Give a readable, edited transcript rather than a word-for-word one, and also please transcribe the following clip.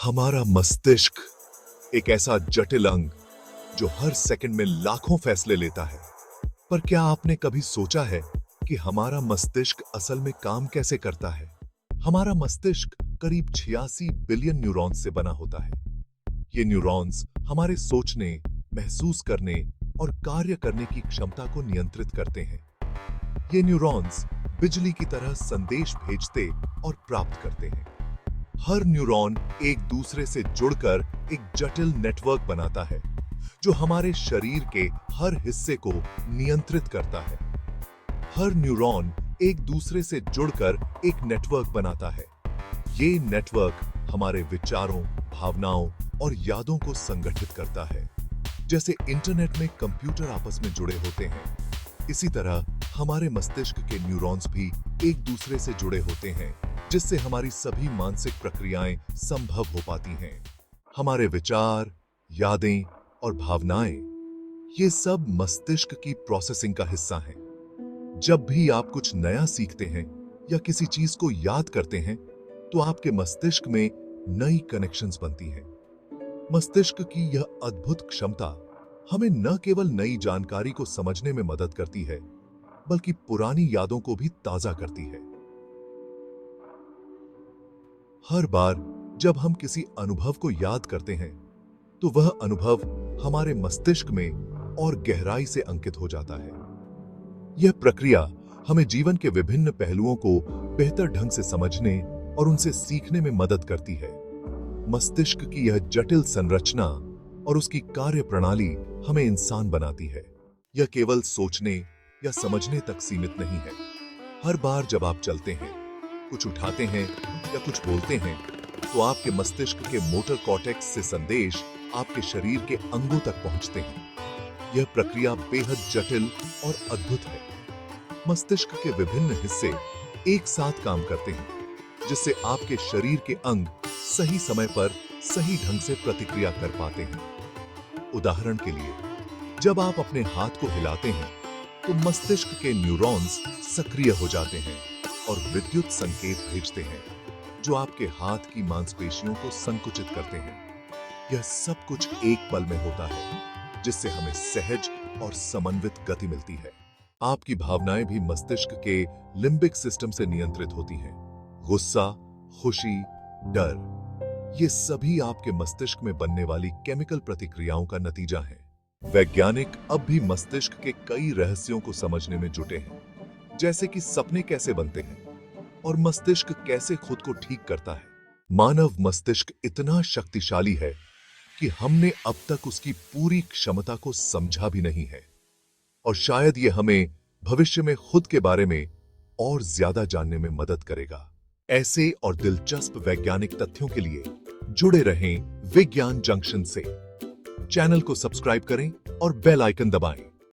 हमारा मस्तिष्क एक ऐसा जटिल अंग जो हर सेकंड में लाखों फैसले लेता है। पर क्या आपने कभी सोचा है कि हमारा मस्तिष्क असल में काम कैसे करता है? हमारा मस्तिष्क करीब 86 बिलियन न्यूरॉन्स से बना होता है। ये न्यूरॉन्स हमारे सोचने, महसूस करने और कार्य करने की क्षमता को नियंत्रित करते हैं। ये न्यूरॉन्स बिजली की तरह संदेश भेजते और प्राप्त करते हैं। हर न्यूरॉन एक दूसरे से जुड़कर एक जटिल नेटवर्क बनाता है जो हमारे शरीर के हर हिस्से को नियंत्रित करता है। हर न्यूरॉन एक दूसरे से जुड़कर एक नेटवर्क बनाता है। ये नेटवर्क हमारे विचारों, भावनाओं और यादों को संगठित करता है। जैसे इंटरनेट में कंप्यूटर आपस में जुड़े होते हैं, इसी तरह हमारे मस्तिष्क के न्यूरॉन्स भी एक दूसरे से जुड़े होते हैं, जिससे हमारी सभी मानसिक प्रक्रियाएं संभव हो पाती हैं। हमारे विचार, यादें और भावनाएं, ये सब मस्तिष्क की प्रोसेसिंग का हिस्सा हैं। जब भी आप कुछ नया सीखते हैं या किसी चीज को याद करते हैं, तो आपके मस्तिष्क में नई कनेक्शंस बनती हैं। मस्तिष्क की यह अद्भुत क्षमता हमें न केवल नई जानकारी को समझने में मदद करती है, बल्कि पुरानी यादों को भी ताजा करती है। हर बार जब हम किसी अनुभव को याद करते हैं, तो वह अनुभव हमारे मस्तिष्क में और गहराई से अंकित हो जाता है। यह प्रक्रिया हमें जीवन के विभिन्न पहलुओं को बेहतर ढंग से समझने और उनसे सीखने में मदद करती है। मस्तिष्क की यह जटिल संरचना और उसकी कार्य प्रणाली हमें इंसान बनाती है। यह केवल सोचने या समझने तक सीमित नहीं है। हर बार जब आप चलते हैं, कुछ उठाते हैं या कुछ बोलते हैं, तो आपके मस्तिष्क के मोटर कॉर्टेक्स से संदेश आपके शरीर के अंगों तक पहुंचते हैं। यह प्रक्रिया बेहद जटिल और अद्भुत है। मस्तिष्क के विभिन्न हिस्से एक साथ काम करते हैं, जिससे आपके शरीर के अंग सही समय पर सही ढंग से प्रतिक्रिया कर पाते हैं। उदाहरण के लिए, जब आप अपने हाथ को हिलाते हैं, तो मस्तिष्क के न्यूरॉन्स सक्रिय हो जाते हैं और विद्युत संकेत भेजते हैं, जो आपके हाथ की मांसपेशियों को संकुचित करते हैं। यह सब कुछ एक पल में होता है, जिससे हमें सहज और समन्वित गति मिलती है। आपकी भावनाएं भी मस्तिष्क के लिम्बिक सिस्टम से नियंत्रित होती हैं। गुस्सा, खुशी, डर, ये सभी आपके मस्तिष्क में बनने वाली केमिकल प्रतिक्रियाओं का नतीजा है। वैज्ञानिक अब भी मस्तिष्क के कई रहस्यों को समझने में जुटे हैं, जैसे कि सपने कैसे बनते हैं और मस्तिष्क कैसे खुद को ठीक करता है। मानव मस्तिष्क इतना शक्तिशाली है कि हमने अब तक उसकी पूरी क्षमता को समझा भी नहीं है, और शायद यह हमें भविष्य में खुद के बारे में और ज्यादा जानने में मदद करेगा। ऐसे और दिलचस्प वैज्ञानिक तथ्यों के लिए जुड़े रहें विज्ञान जंक्शन से। चैनल को सब्सक्राइब करें और बेल आइकन दबाएं।